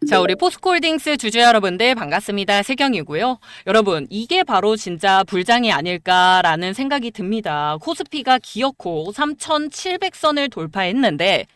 자, 우리 포스코홀딩스 주주 여러분들 반갑습니다. 세경이고요. 여러분, 이게 바로 진짜 불장이 아닐까라는 생각이 듭니다. 코스피가 기어코 3,700선을 돌파했는데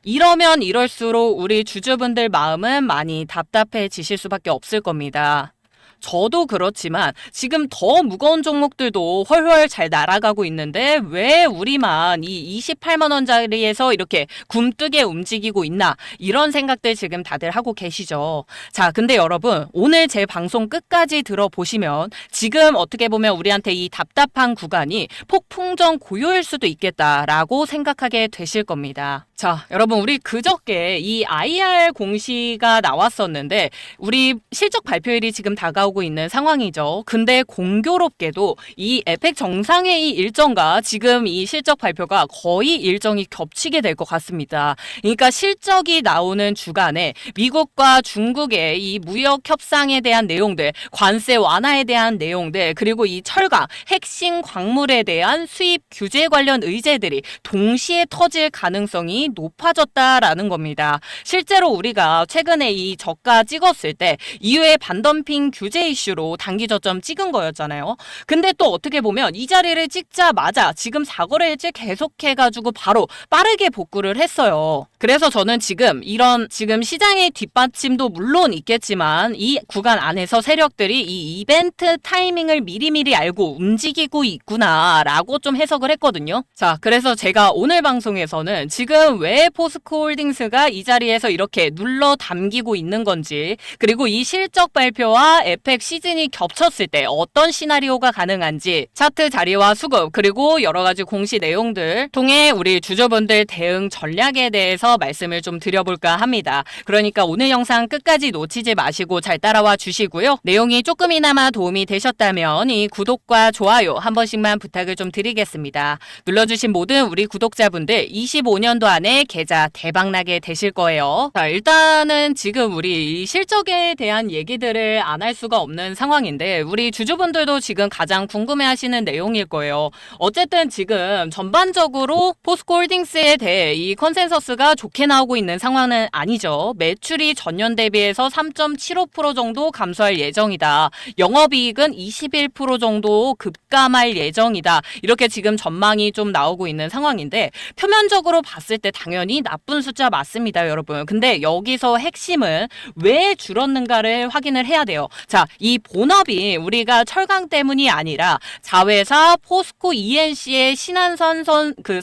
이러면 이럴수록 우리 주주분들 마음은 많이 답답해지실 수밖에 없을 겁니다. 저도 그렇지만 지금 더 무거운 종목들도 훨훨 잘 날아가고 있는데 왜 우리만 이 28만 원짜리에서 이렇게 굼뜨게 움직이고 있나, 이런 생각들 지금 다들 하고 계시죠. 자, 근데 여러분, 오늘 제 방송 끝까지 들어보시면 지금 어떻게 보면 우리한테 이 답답한 구간이 폭풍전 고요일 수도 있겠다라고 생각하게 되실 겁니다. 자, 여러분, 우리 그저께 이 IR 공시가 나왔었는데 우리 실적 발표일이 지금 다가오고 있는 상황이죠. 근데 공교롭게도 이 에펙 정상회의 일정과 지금 이 실적 발표가 거의 일정이 겹치게 될 것 같습니다. 그러니까 실적이 나오는 주간에 미국과 중국의 이 무역 협상에 대한 내용들, 관세 완화에 대한 내용들, 그리고 이 철강, 핵심 광물에 대한 수입 규제 관련 의제들이 동시에 터질 가능성이 높아졌다라는 겁니다. 실제로 우리가 최근에 이 저가 찍었을 때 이후에 반덤핑 규제 이슈로 단기 저점 찍은 거였잖아요. 근데 또 어떻게 보면 이 자리를 찍자마자 지금 4거래일째 계속해가지고 바로 빠르게 복구를 했어요. 그래서 저는 지금 지금 시장의 뒷받침도 물론 있겠지만 이 구간 안에서 세력들이 이 이벤트 타이밍을 미리미리 알고 움직이고 있구나라고 좀 해석을 했거든요. 자, 그래서 제가 오늘 방송에서는 지금 왜 포스코홀딩스가 이 자리에서 이렇게 눌러 담기고 있는 건지, 그리고 이 실적 발표와 에펙 시즌이 겹쳤을 때 어떤 시나리오가 가능한지 차트 자리와 수급, 그리고 여러 가지 공시 내용들 통해 우리 주주분들 대응 전략에 대해서 말씀을 좀 드려볼까 합니다. 그러니까 오늘 영상 끝까지 놓치지 마시고 잘 따라와 주시고요. 내용이 조금이나마 도움이 되셨다면 이 구독과 좋아요 한 번씩만 부탁을 좀 드리겠습니다. 눌러주신 모든 우리 구독자분들 25년도 안에 계좌 대박나게 되실 거예요. 자, 일단은 지금 우리 이 실적에 대한 얘기들을 안 할 수가 없는 상황인데 우리 주주분들도 지금 가장 궁금해하시는 내용일 거예요. 어쨌든 지금 전반적으로 포스코홀딩스에 대해 이 컨센서스가 좋게 나오고 있는 상황은 아니죠. 매출이 전년 대비해서 3.75% 정도 감소할 예정이다. 영업이익은 21% 정도 급감할 예정이다. 이렇게 지금 전망이 좀 나오고 있는 상황인데 표면적으로 봤을 때 당연히 나쁜 숫자 맞습니다, 여러분. 근데 여기서 핵심은 왜 줄었는가를 확인을 해야 돼요. 자, 이 본업이 우리가 철강 때문이 아니라 자회사 포스코 ENC의 신한선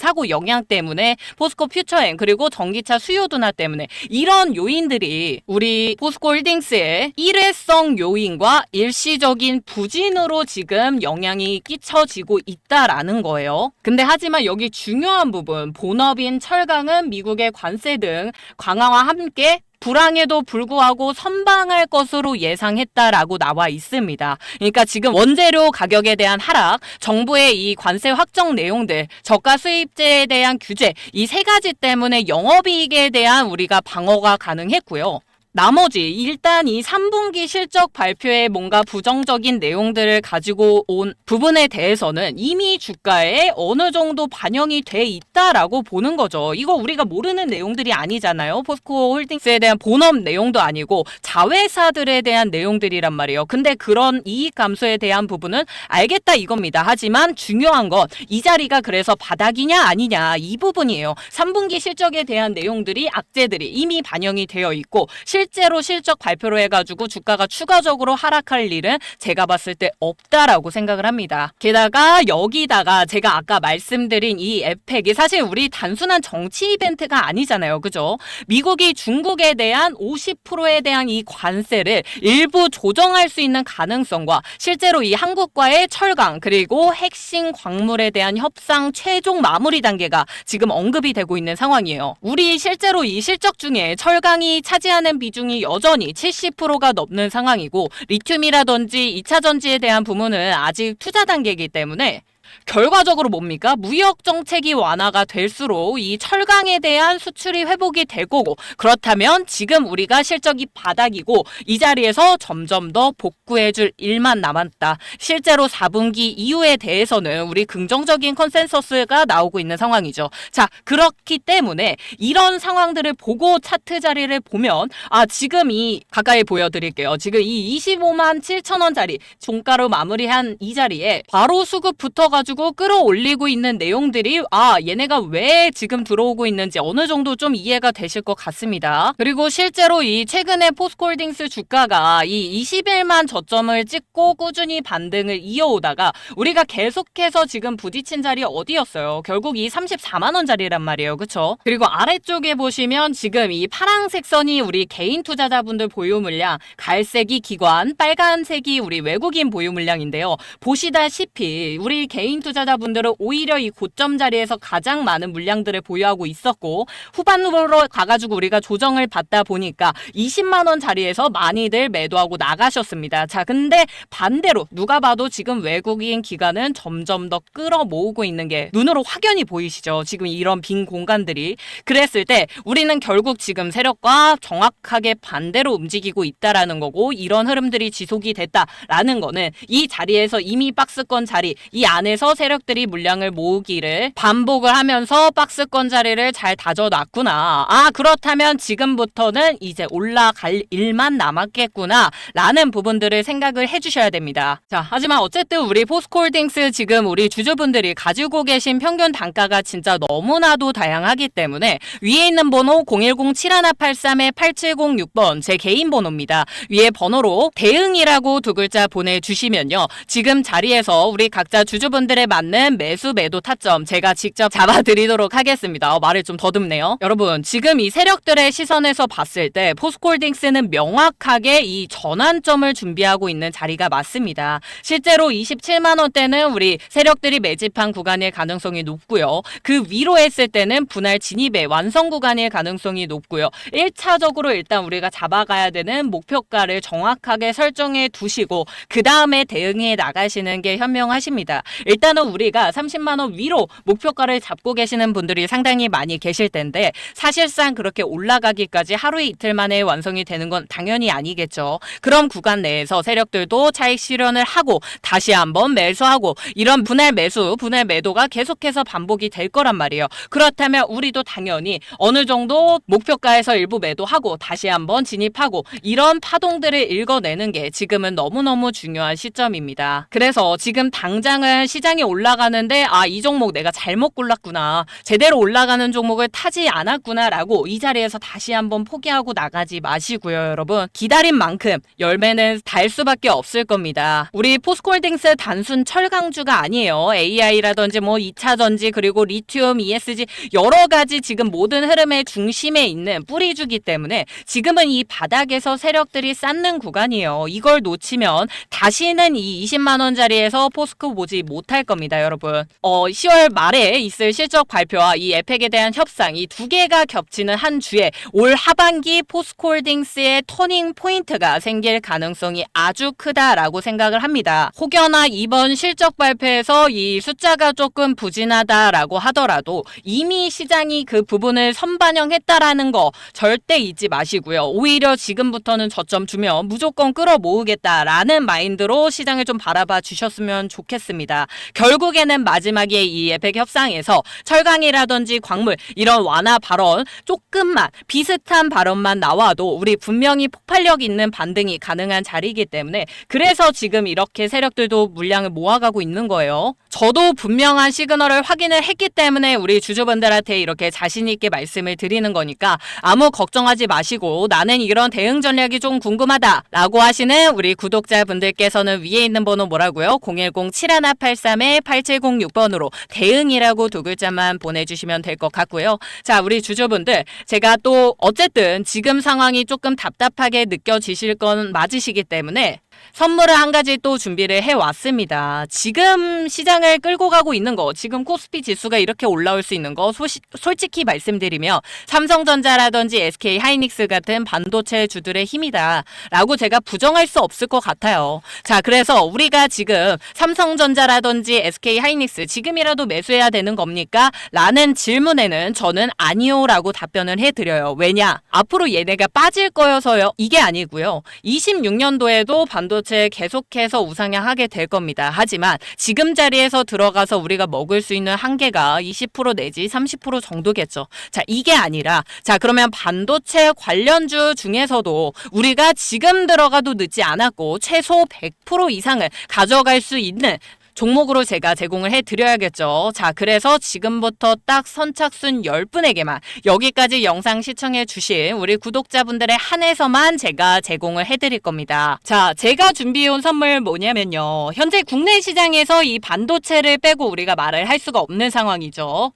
사고 영향 때문에 포스코 퓨처엔 그리고 전기차 수요 둔화 때문에 이런 요인들이 우리 포스코홀딩스의 일회성 요인과 일시적인 부진으로 지금 영향이 끼쳐지고 있다라는 거예요. 근데 하지만 여기 중요한 부분, 본업인 철강은 미국의 관세 등 강화와 함께 불황에도 불구하고 선방할 것으로 예상했다라고 나와 있습니다. 그러니까 지금 원재료 가격에 대한 하락, 정부의 이 관세 확정 내용들, 저가 수입제에 대한 규제, 이 세 가지 때문에 영업이익에 대한 우리가 방어가 가능했고요. 나머지 일단 이 3분기 실적 발표에 뭔가 부정적인 내용들을 가지고 온 부분에 대해서는 이미 주가에 어느 정도 반영이 돼 있다라고 보는 거죠. 이거 우리가 모르는 내용들이 아니잖아요. 포스코홀딩스에 대한 본업 내용도 아니고 자회사들에 대한 내용들이란 말이에요. 근데 그런 이익 감소에 대한 부분은 알겠다 이겁니다. 하지만 중요한 건 이 자리가 그래서 바닥이냐 아니냐 이 부분이에요. 3분기 실적에 대한 내용들이 악재들이 이미 반영이 되어 있고 실제로 실적 발표로 해가지고 주가가 추가적으로 하락할 일은 제가 봤을 때 없다라고 생각을 합니다. 게다가 여기다가 제가 아까 말씀드린 이 에펙이 사실 우리 단순한 정치 이벤트가 아니잖아요. 그죠? 미국이 중국에 대한 50%에 대한 이 관세를 일부 조정할 수 있는 가능성과 실제로 이 한국과의 철강 그리고 핵심 광물에 대한 협상 최종 마무리 단계가 지금 언급이 되고 있는 상황이에요. 우리 실제로 이 실적 중에 철강이 차지하는 비중이 여전히 70%가 넘는 상황이고 리튬이라든지 2차 전지에 대한 부분은 아직 투자 단계이기 때문에 결과적으로 뭡니까? 무역 정책이 완화가 될수록 이 철강에 대한 수출이 회복이 될 거고, 그렇다면 지금 우리가 실적이 바닥이고 이 자리에서 점점 더 복구해줄 일만 남았다. 실제로 4분기 이후에 대해서는 우리 긍정적인 컨센서스가 나오고 있는 상황이죠. 자, 그렇기 때문에 이런 상황들을 보고 차트 자리를 보면 지금 이 가까이 보여드릴게요. 지금 이 25만 7천 원짜리 종가로 마무리한 이 자리에 바로 수급 붙어가지고 끌어올리고 있는 내용들이 얘네가 왜 지금 들어오고 있는지 어느 정도 좀 이해가 되실 것 같습니다. 그리고 실제로 이 최근에 포스코홀딩스 주가가 이 21만 저점을 찍고 꾸준히 반등을 이어오다가 우리가 계속해서 지금 부딪힌 자리 어디였어요? 결국 이 34만 원짜리란 말이에요. 그쵸? 그리고 아래쪽에 보시면 지금 이 파란색 선이 우리 개인 투자자분들 보유 물량, 갈색이 기관, 빨간색이 우리 외국인 보유 물량인데요. 보시다시피 우리 개인 투자자분들은 오히려 이 고점 자리에서 가장 많은 물량들을 보유하고 있었고, 후반으로 가가지고 우리가 조정을 받다 보니까 20만 원 자리에서 많이들 매도하고 나가셨습니다. 자, 근데 반대로 누가 봐도 지금 외국인 기관은 점점 더 끌어모으고 있는 게 눈으로 확연히 보이시죠? 지금 이런 빈 공간들이. 그랬을 때 우리는 결국 지금 세력과 정확하게 반대로 움직이고 있다라는 거고, 이런 흐름들이 지속이 됐다라는 거는 이 자리에서 이미 박스권 자리, 이 안에서 세력들이 물량을 모으기를 반복을 하면서 박스권 자리를 잘 다져놨구나. 그렇다면 지금부터는 이제 올라갈 일만 남았겠구나 라는 부분들을 생각을 해주셔야 됩니다. 자, 하지만 어쨌든 우리 포스코홀딩스 지금 우리 주주분들이 가지고 계신 평균 단가가 진짜 너무나도 다양하기 때문에 위에 있는 번호 010-7183-8706번 제 개인 번호입니다. 위에 번호로 대응이라고 두 글자 보내주시면요, 지금 자리에서 우리 각자 주주분들에 맞는 매수 매도 타점 제가 직접 잡아드리도록 하겠습니다. 말을 좀 더듬네요. 여러분, 지금 이 세력들의 시선에서 봤을 때 포스코홀딩스는 명확하게 이 전환점을 준비하고 있는 자리가 맞습니다. 실제로 27만 원대는 우리 세력들이 매집한 구간일 가능성이 높고요. 그 위로 했을 때는 분할 진입의 완성 구간일 가능성이 높고요. 1차적으로 일단 우리가 잡아가야 되는 목표가를 정확하게 설정해 두시고 그 다음에 대응해 나가시는 게 현명하십니다. 일단은 우리가 30만 원 위로 목표가를 잡고 계시는 분들이 상당히 많이 계실 텐데, 사실상 그렇게 올라가기까지 하루 이틀 만에 완성이 되는 건 당연히 아니겠죠. 그럼 구간 내에서 세력들도 차익 실현을 하고 다시 한번 매수하고 이런 분할 매수, 분할 매도가 계속해서 반복이 될 거란 말이에요. 그렇다면 우리도 당연히 어느 정도 목표가에서 일부 매도하고 다시 한번 진입하고 이런 파동들을 읽어내는 게 지금은 너무너무 중요한 시점입니다. 그래서 지금 당장은 시장이 올라가는데 이 종목 내가 잘못 골랐구나, 제대로 올라가는 종목을 타지 않았구나 라고 이 자리에서 다시 한번 포기하고 나가지 마시고요. 여러분, 기다린 만큼 열매는 달 수밖에 없을 겁니다. 우리 포스코홀딩스 단순 철강주가 아니에요. AI라든지 2차전지 그리고 리튬, ESG 여러 가지 지금 모든 흐름의 중심에 있는 뿌리주기 때문에 지금은 이 바닥에서 세력들이 쌓는 구간이에요. 이걸 놓치면 다시는 이 20만 원짜리에서 포스코 보지 못할 겁니다. 여러분, 10월 말에 있을 실적 발표와 이 에펙에 대한 협상, 이 두 개가 겹치는 한 주에 올 하반기 포스코홀딩스의 터닝 포인트가 생길 가능성이 아주 크다라고 생각을 합니다. 혹여나 이번 실적 발표에서 이 숫자가 조금 부진하다라고 하더라도 이미 시장이 그 부분을 선반영했다라는 거 절대 잊지 마시고요. 오히려 지금부터는 저점 주면 무조건 끌어모으겠다라는 마인드로 시장을 좀 바라봐 주셨으면 좋겠습니다. 결국에는 마지막에 이 에펙 협상에서 철강이라든지 광물 이런 완화 발언 조금만 비슷한 발언만 나와도 우리 분명히 폭발력 있는 반등이 가능한 자리이기 때문에, 그래서 지금 이렇게 세력들도 물량을 모아가고 있는 거예요. 저도 분명한 시그널을 확인을 했기 때문에 우리 주주분들한테 이렇게 자신 있게 말씀을 드리는 거니까 아무 걱정하지 마시고, 나는 이런 대응 전략이 좀 궁금하다 라고 하시는 우리 구독자분들께서는 위에 있는 번호 뭐라고요? 010-7183-8706번으로 대응이라고 두 글자만 보내주시면 될 것 같고요. 자, 우리 주주분들, 제가 또 어쨌든 지금 상황이 조금 답답하게 느껴지실 건 맞으시기 때문에 선물을 한 가지 또 준비를 해왔습니다. 지금 시장을 끌고 가고 있는 거, 지금 코스피 지수가 이렇게 올라올 수 있는 거 솔직히 말씀드리면 삼성전자라든지 SK하이닉스 같은 반도체 주들의 힘이다 라고 제가 부정할 수 없을 것 같아요. 자, 그래서 우리가 지금 삼성전자라든지 SK하이닉스 지금이라도 매수해야 되는 겁니까? 라는 질문에는 저는 아니요 라고 답변을 해드려요. 왜냐? 앞으로 얘네가 빠질 거여서요. 이게 아니고요. 26년도에도 반도체 계속해서 우상향하게 될 겁니다. 하지만 지금 자리에서 들어가서 우리가 먹을 수 있는 한계가 20% 내지 30% 정도겠죠. 자, 이게 아니라 자, 그러면 반도체 관련주 중에서도 우리가 지금 들어가도 늦지 않았고 최소 100% 이상을 가져갈 수 있는 종목으로 제가 제공을 해드려야겠죠. 자, 그래서 지금부터 딱 선착순 10분에게만 여기까지 영상 시청해 주신 우리 구독자분들의 한해서만 제가 제공을 해드릴 겁니다. 자, 제가 준비해온 선물 뭐냐면요. 현재 국내 시장에서 이 반도체를 빼고 우리가 말을 할 수가 없는 상황이죠.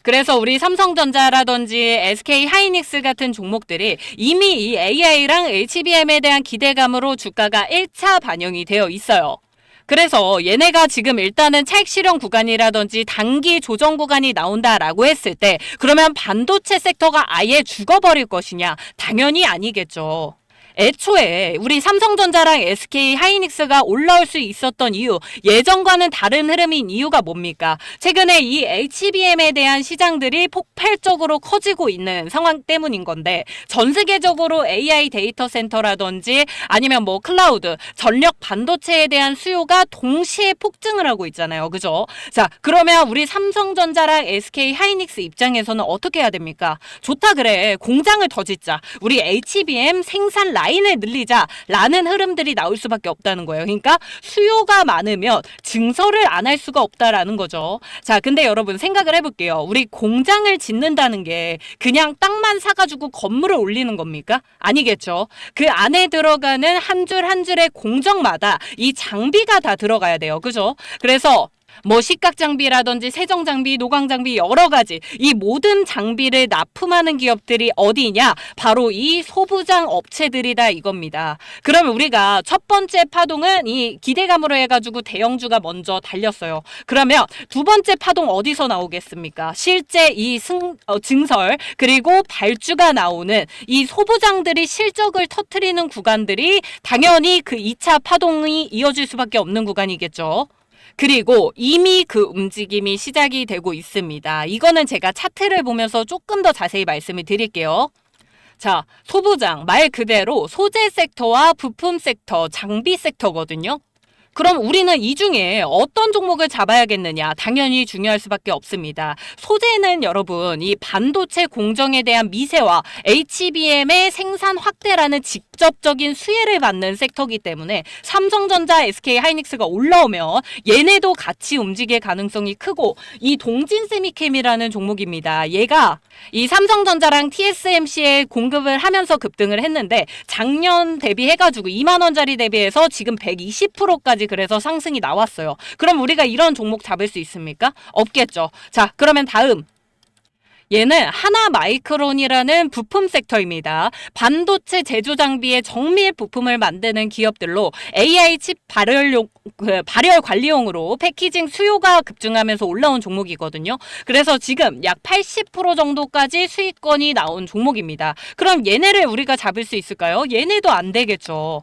그래서 우리 삼성전자라든지 SK하이닉스 같은 종목들이 이미 이 AI랑 HBM에 대한 기대감으로 주가가 1차 반영이 되어 있어요. 그래서 얘네가 지금 일단은 차익 실현 구간이라든지 단기 조정 구간이 나온다라고 했을 때 그러면 반도체 섹터가 아예 죽어버릴 것이냐? 당연히 아니겠죠. 애초에 우리 삼성전자랑 SK하이닉스가 올라올 수 있었던 이유, 예전과는 다른 흐름인 이유가 뭡니까? 최근에 이 HBM에 대한 시장들이 폭발적으로 커지고 있는 상황 때문인 건데 전 세계적으로 AI 데이터 센터라든지 아니면 뭐 클라우드, 전력 반도체에 대한 수요가 동시에 폭증을 하고 있잖아요. 그죠? 자, 그러면 우리 삼성전자랑 SK하이닉스 입장에서는 어떻게 해야 됩니까? 좋다 그래. 공장을 더 짓자. 우리 HBM 생산 라인을 늘리자라는 흐름들이 나올 수밖에 없다는 거예요. 그러니까 수요가 많으면 증설을 안 할 수가 없다라는 거죠. 자, 근데 여러분 생각을 해볼게요. 우리 공장을 짓는다는 게 그냥 땅만 사가지고 건물을 올리는 겁니까? 아니겠죠. 그 안에 들어가는 한 줄 한 줄의 공정마다 이 장비가 다 들어가야 돼요. 그죠? 그래서 뭐 식각 장비라든지 세정 장비, 노광 장비 여러 가지 이 모든 장비를 납품하는 기업들이 어디냐? 바로 이 소부장 업체들이다 이겁니다. 그러면 우리가 첫 번째 파동은 이 기대감으로 해가지고 대형주가 먼저 달렸어요. 그러면 두 번째 파동 어디서 나오겠습니까? 실제 이 증설 그리고 발주가 나오는 이 소부장들이 실적을 터트리는 구간들이 당연히 그 2차 파동이 이어질 수밖에 없는 구간이겠죠. 그리고 이미 그 움직임이 시작이 되고 있습니다. 이거는 제가 차트를 보면서 조금 더 자세히 말씀을 드릴게요. 자, 소부장 말 그대로 소재 섹터와 부품 섹터, 장비 섹터거든요. 그럼 우리는 이 중에 어떤 종목을 잡아야겠느냐? 당연히 중요할 수밖에 없습니다. 소재는 여러분 이 반도체 공정에 대한 미세와 HBM의 생산 확대라는 직접적인 수혜를 받는 섹터이기 때문에 삼성전자, SK하이닉스가 올라오면 얘네도 같이 움직일 가능성이 크고 이 동진세미캠이라는 종목입니다. 얘가 이 삼성전자랑 TSMC에 공급을 하면서 급등을 했는데 작년 대비해가지고 2만 원짜리 대비해서 지금 120%까지 그래서 상승이 나왔어요. 그럼 우리가 이런 종목 잡을 수 있습니까? 없겠죠. 자, 그러면 다음. 얘는 하나마이크론이라는 부품 섹터입니다. 반도체 제조 장비의 정밀 부품을 만드는 기업들로 AI 칩 발열 관리용으로 패키징 수요가 급증하면서 올라온 종목이거든요. 그래서 지금 약 80% 정도까지 수익권이 나온 종목입니다. 그럼 얘네를 우리가 잡을 수 있을까요? 얘네도 안 되겠죠.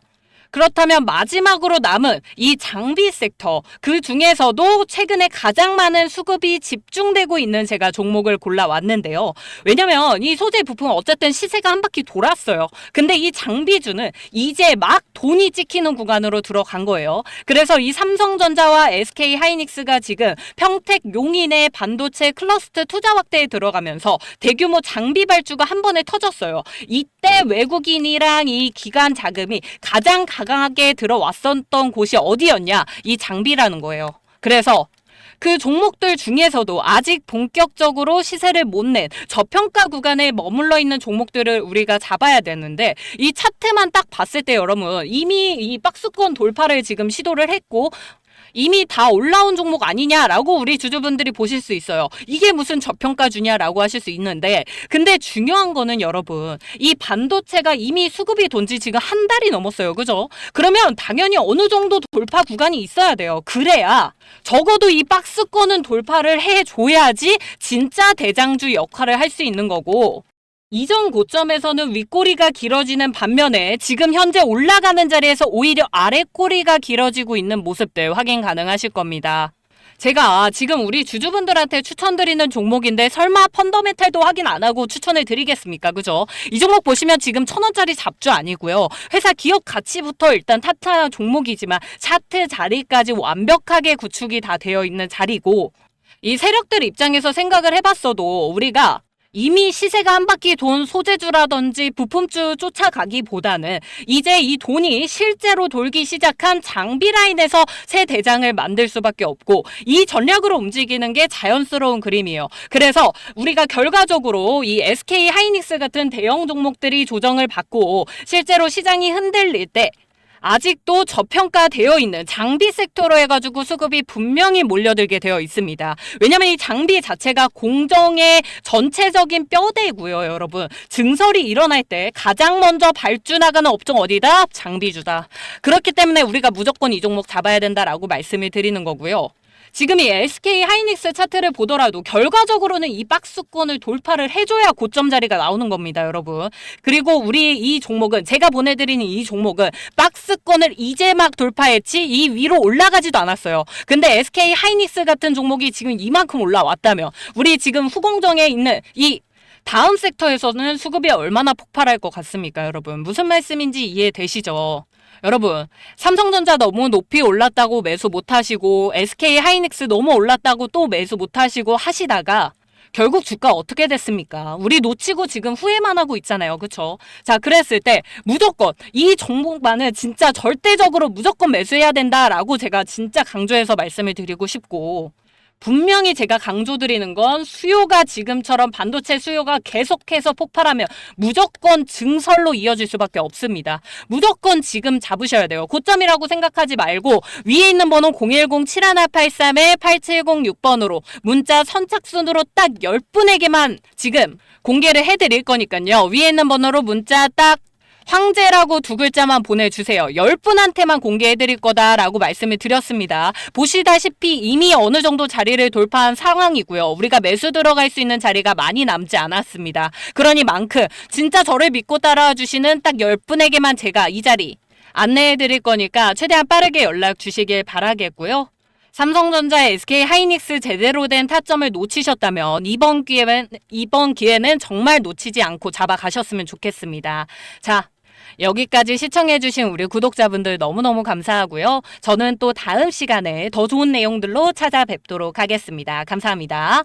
그렇다면 마지막으로 남은 이 장비 섹터 그 중에서도 최근에 가장 많은 수급이 집중되고 있는 제가 종목을 골라왔는데요. 왜냐면 이 소재 부품 어쨌든 시세가 한 바퀴 돌았어요. 근데 이 장비주는 이제 막 돈이 찍히는 구간으로 들어간 거예요. 그래서 이 삼성전자와 SK하이닉스가 지금 평택 용인의 반도체 클러스터 투자 확대에 들어가면서 대규모 장비 발주가 한 번에 터졌어요. 이때 외국인이랑 이 기관 자금이 가장 강하게 들어왔었던 곳이 어디였냐? 이 장비라는 거예요. 그래서 그 종목들 중에서도 아직 본격적으로 시세를 못 낸 저평가 구간에 머물러 있는 종목들을 우리가 잡아야 되는데 이 차트만 딱 봤을 때 여러분 이미 이 박스권 돌파를 지금 시도를 했고 이미 다 올라온 종목 아니냐라고 우리 주주분들이 보실 수 있어요. 이게 무슨 저평가주냐라고 하실 수 있는데, 근데 중요한 거는 여러분, 이 반도체가 이미 수급이 돈 지 지금 한 달이 넘었어요. 그죠? 그러면 당연히 어느 정도 돌파 구간이 있어야 돼요. 그래야 적어도 이 박스권은 돌파를 해줘야지 진짜 대장주 역할을 할 수 있는 거고, 이전 고점에서는 윗꼬리가 길어지는 반면에 지금 현재 올라가는 자리에서 오히려 아랫꼬리가 길어지고 있는 모습들 확인 가능하실 겁니다. 제가 지금 우리 주주분들한테 추천드리는 종목인데 설마 펀더멘탈도 확인 안 하고 추천을 드리겠습니까? 그죠? 이 종목 보시면 지금 1,000원짜리 잡주 아니고요. 회사 기업 가치부터 일단 탓한 종목이지만 차트 자리까지 완벽하게 구축이 다 되어 있는 자리고, 이 세력들 입장에서 생각을 해봤어도 우리가 이미 시세가 한 바퀴 돈 소재주라든지 부품주 쫓아가기보다는 이제 이 돈이 실제로 돌기 시작한 장비 라인에서 새 대장을 만들 수밖에 없고, 이 전략으로 움직이는 게 자연스러운 그림이에요. 그래서 우리가 결과적으로 이 SK 하이닉스 같은 대형 종목들이 조정을 받고 실제로 시장이 흔들릴 때 아직도 저평가되어 있는 장비 섹터로 해가지고 수급이 분명히 몰려들게 되어 있습니다. 왜냐면 이 장비 자체가 공정의 전체적인 뼈대고요, 여러분. 증설이 일어날 때 가장 먼저 발주나가는 업종 어디다? 장비주다. 그렇기 때문에 우리가 무조건 이 종목 잡아야 된다라고 말씀을 드리는 거고요. 지금 이 SK 하이닉스 차트를 보더라도 결과적으로는 이 박스권을 돌파를 해줘야 고점 자리가 나오는 겁니다, 여러분. 그리고 우리 이 종목은, 제가 보내드리는 이 종목은 박스권을 이제 막 돌파했지 이 위로 올라가지도 않았어요. 근데 SK 하이닉스 같은 종목이 지금 이만큼 올라왔다면 우리 지금 후공정에 있는 이 다음 섹터에서는 수급이 얼마나 폭발할 것 같습니까, 여러분? 무슨 말씀인지 이해되시죠? 여러분, 삼성전자 너무 높이 올랐다고 매수 못하시고 SK 하이닉스 너무 올랐다고 또 매수 못하시고 하시다가 결국 주가 어떻게 됐습니까? 우리 놓치고 지금 후회만 하고 있잖아요. 그쵸? 자, 그랬을 때 무조건 이 종목만은 진짜 절대적으로 무조건 매수해야 된다라고 제가 진짜 강조해서 말씀을 드리고 싶고, 분명히 제가 강조드리는 건 수요가 지금처럼 반도체 수요가 계속해서 폭발하면 무조건 증설로 이어질 수밖에 없습니다. 무조건 지금 잡으셔야 돼요. 고점이라고 생각하지 말고 위에 있는 번호 010-7183-8706번으로 문자 선착순으로 딱 10분에게만 지금 공개를 해드릴 거니까요. 위에 있는 번호로 문자 딱 황제라고 두 글자만 보내주세요. 10분한테만 공개해드릴 거다라고 말씀을 드렸습니다. 보시다시피 이미 어느 정도 자리를 돌파한 상황이고요. 우리가 매수 들어갈 수 있는 자리가 많이 남지 않았습니다. 그러니만큼 진짜 저를 믿고 따라와 주시는 딱 10분에게만 제가 이 자리 안내해드릴 거니까 최대한 빠르게 연락 주시길 바라겠고요. 삼성전자, SK 하이닉스 제대로 된 타점을 놓치셨다면 이번 기회는 정말 놓치지 않고 잡아가셨으면 좋겠습니다. 자, 여기까지 시청해주신 우리 구독자분들 너무너무 감사하고요. 저는 또 다음 시간에 더 좋은 내용들로 찾아뵙도록 하겠습니다. 감사합니다.